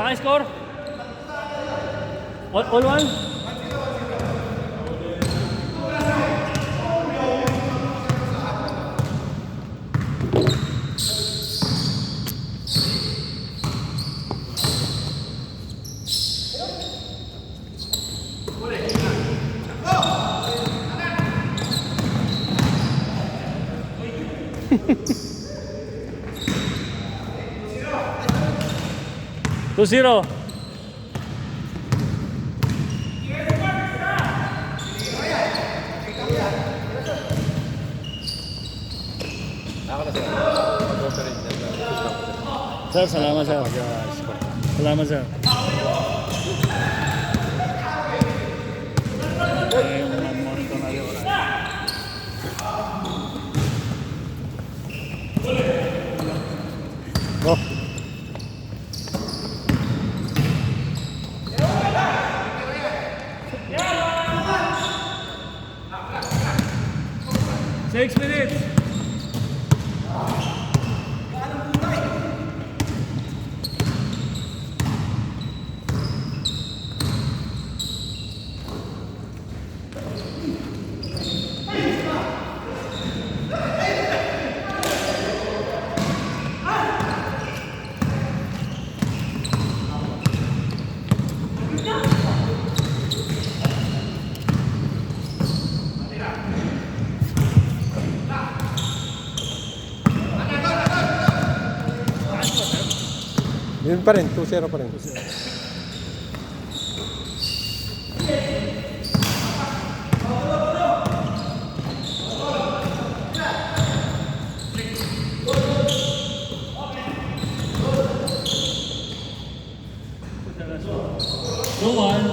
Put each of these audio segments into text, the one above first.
Naka-score? All one? Two zero. Sir, salamat sir. Salamat sir. Oh. Six minutes. Yun pa rin, 2-0 pa rin. Go on.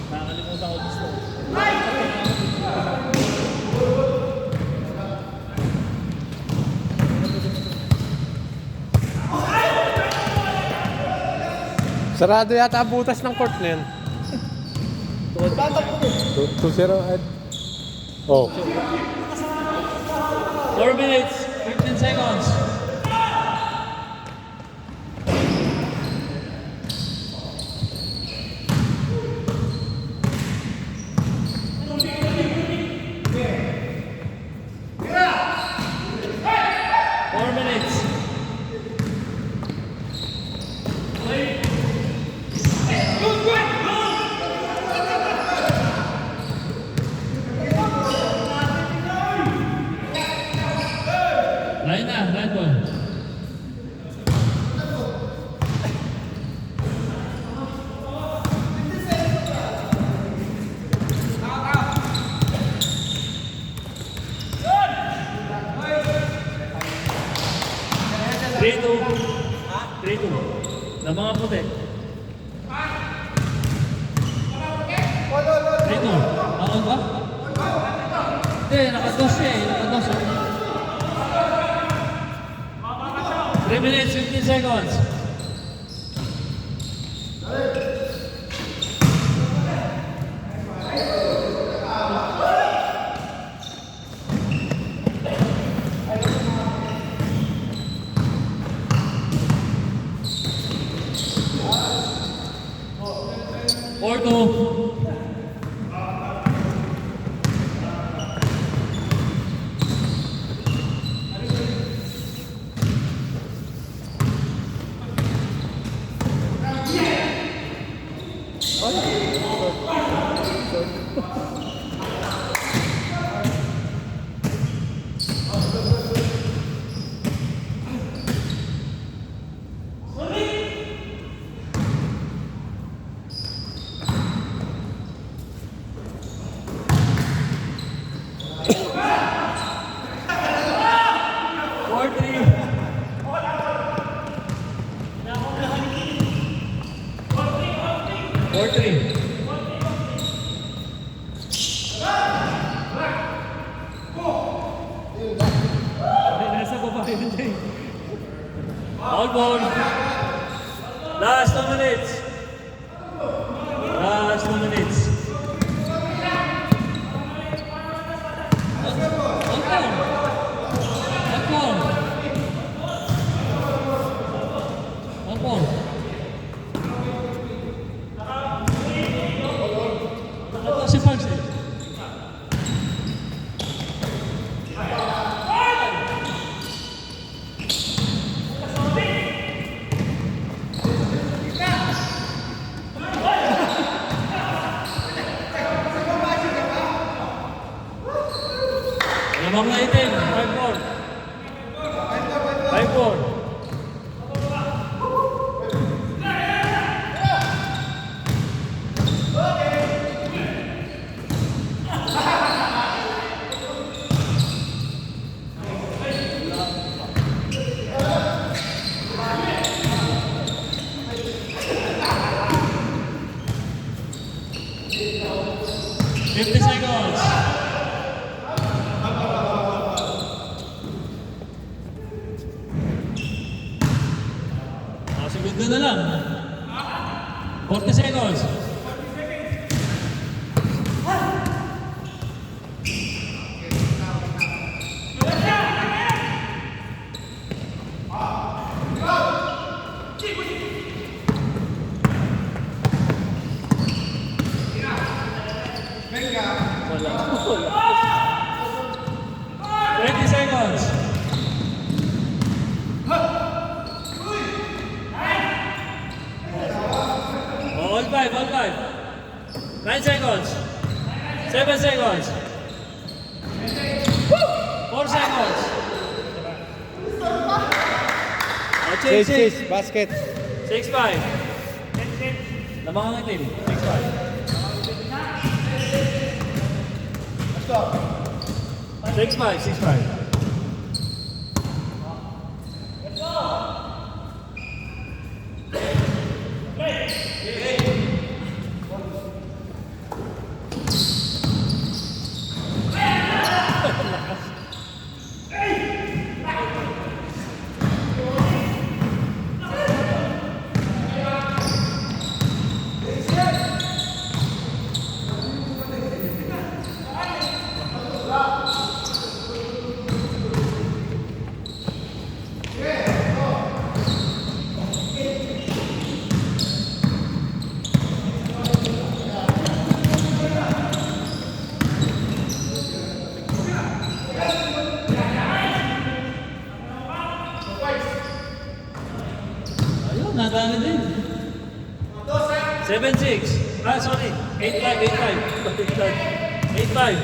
Nakakalimutan ko gusto. Sarado yata ang butas ng court na yun. 2-0 at... Oh. 4 minutes, 15 seconds. Line na, line ball. Three two. Na mga puti. 3-2. Ako ba? Hindi, nakados siya eh. Nakados. 3 minutes, 15 seconds. 4-3. Nasa baba yun, Jay. All ball. Last 2 minutes. Last 2 minutes. All ball. All ball. Ito si Parks eh. Lamang na itin, 5-4. 5-4. Fifty seconds. Segundo na lang. 40 seconds. Wala. 20 seconds. All five. 9 seconds. 7 seconds. 4 seconds. Change. Basket. 6-5. Lamang ang itim. 6-5. 6-5. Ayun, nadami din. 7-6. Sorry. 8-5. 8-5.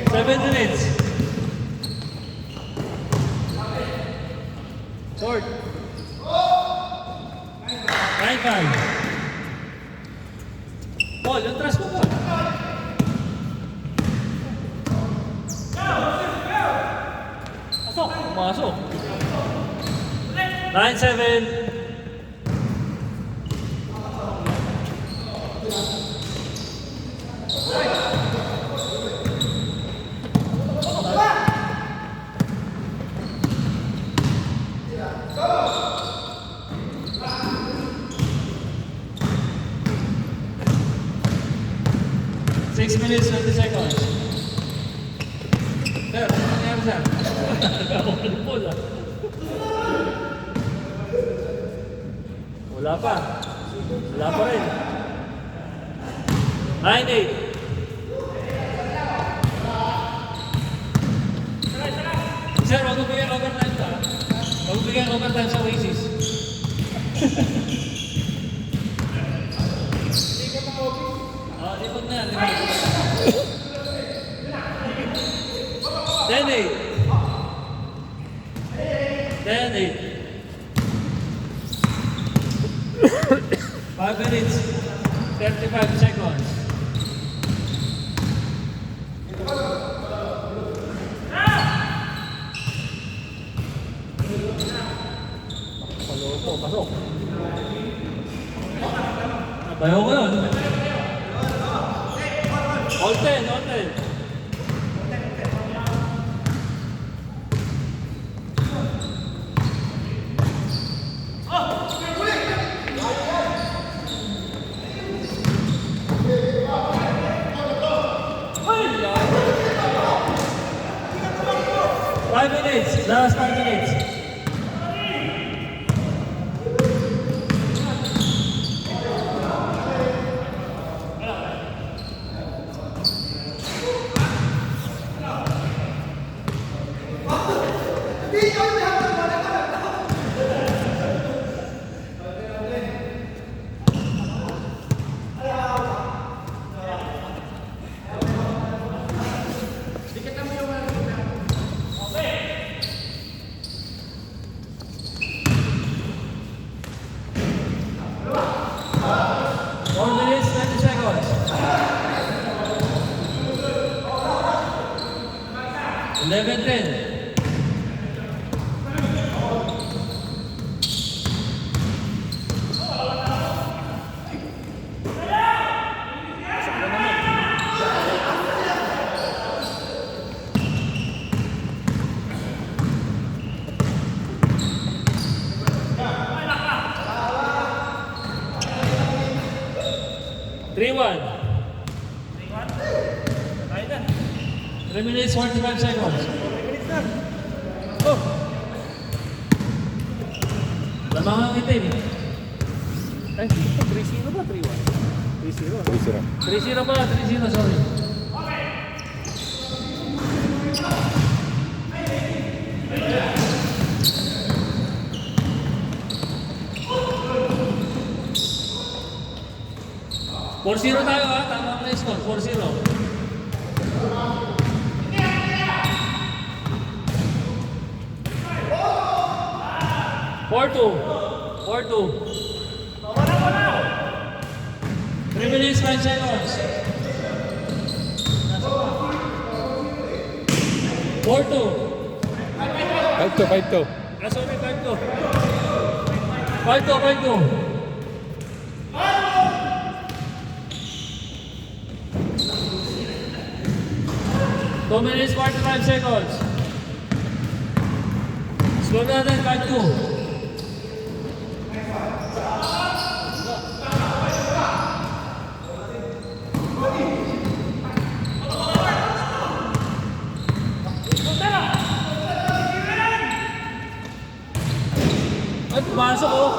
7 minutes. Short. 9-5. Paul, yung trash mo, Paul. Pumasok. 9-7. Six minutes, 20 seconds. Sir, ano nangyari sir? Wala pa. Wala pa rin. 9-8. Sir, wag mo bigyan overtime ka. Wag mo bigyan overtime sa Oasis. Lipot na yan. 10-8. 5 minutes, 35 seconds. Pasok. Bayo ko yun. All 10, all 10. Five minutes, last 5 minutes. Four minutes, 20 seconds. 11-10. Three one. 3 minutes, 45 seconds. Lamang ang itim. Ay, 3-0 ba? 3-1? 3-0. 3-0. 3-0 pala, 3-0, sorry. Four zero tayo ha, tama ang score, 4-0. Four two. 3 minutes, 5 seconds. 4-2. 5-2. Sorry, 5-2. 5-2. 2 minutes, 45 seconds. Slow natin, 5-2. Ay, pumasok oh.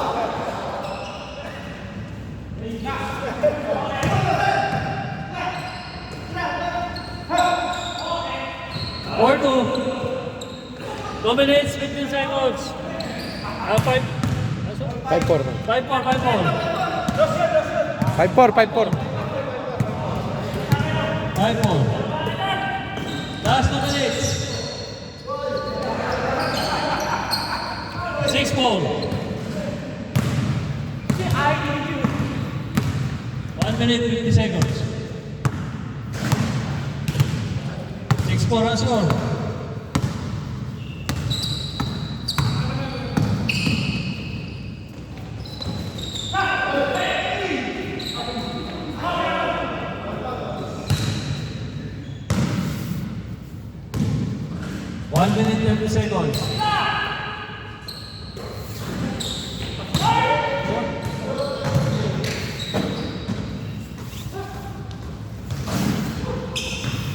Four two. 2 minutes, 15 seconds. 5. 5-4. 5-4. 5-4. 5-4. Last 2 minutes. 6-4. 1 minute, 50 seconds. 6-4 ang score. One minute, 30 seconds.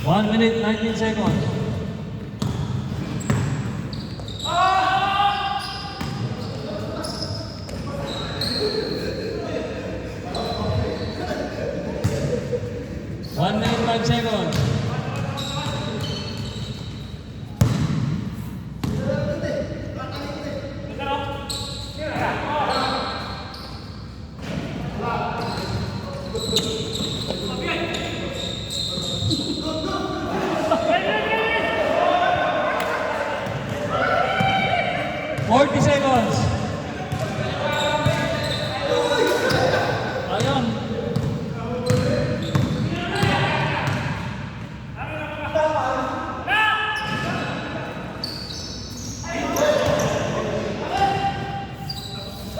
One minute, 19 seconds. One minute, 5 seconds. Forty seconds. Ayun.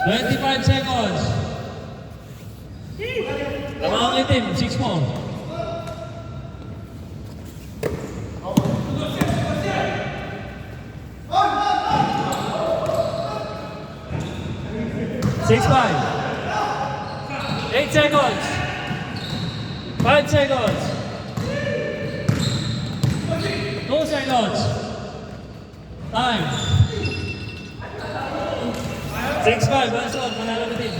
25 seconds. Lamang itim, 6 more. Six, 5. 8 seconds. 5 seconds. 2 seconds. Time. 6-5, Benson, manalo na din.